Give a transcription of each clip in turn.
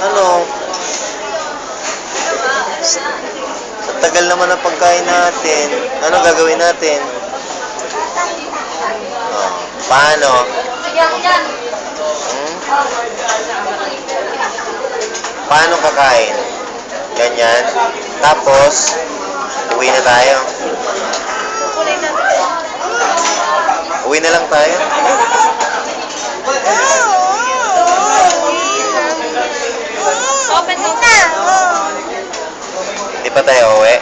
Ano? Sa tagal naman ng pagkain natin. Ano gagawin natin? Oh, paano? Hmm? Paano kakain? Ganyan. Tapos, uwi na tayo. Uwi na lang tayo. Open mo na. Hindi pa tayo uwi.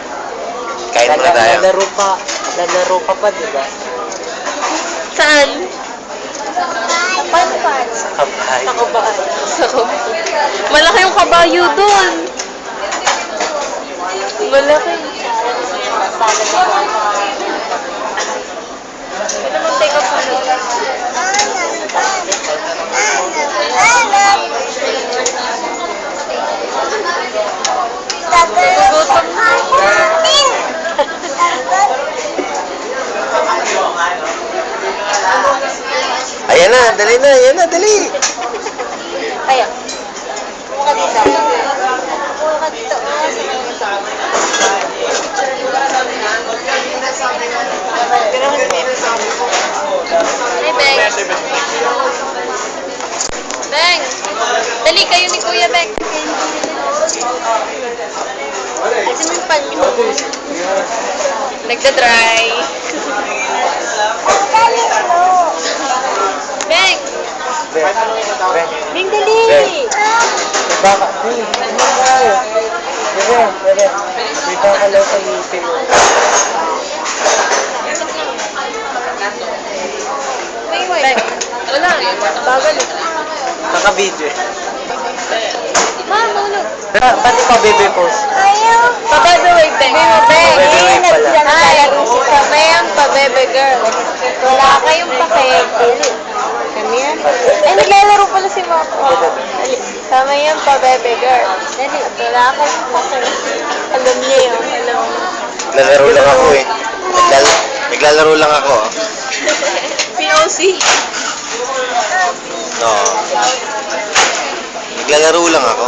Kain muna tayo. Lalaro ka pa, di ba? Saan? Paano pa? Sa kabay. Sa kabayo. Sa kabayo. Malaki yung kabayo doon. Malaki. Pwede naman take off muna. Nagugutom na ako. Ayan na, dali na, ayan na, dali. Ayan. Kuha ka dito. Kuha ka dito. Hey, Beng. Beng. Dali kayo ni Kuya Beng. Kasi may palmi mo. Nagda-dry. Beng. Bing, dali! Baka, Bebe. May baka lang sa ngipin mo. Beng. Wala. Bagal eh. Naka-video eh. Ma, mahulog. Pati pa bebe post. Pa-bebe way, Beng. Beng, Bebe way pala. Ay, Kami ang pa-bebe girl. Wala kayong pake. kami yan. Ay, naglalaro pala si Mako. Dali. Kami yung pa-bebe girl. Dali. At wala kayong pake. Alam niya yun. Alam niya. Naglalaro lang ako eh. Naglalaro lang ako. POC. No. Naglalaro lang ako.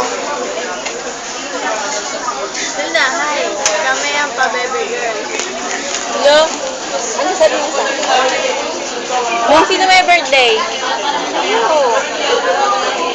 Dali na, hi. Kami ang pa-bebe girl. Hello? Ano sabi mo sa akin? Sino may birthday? You.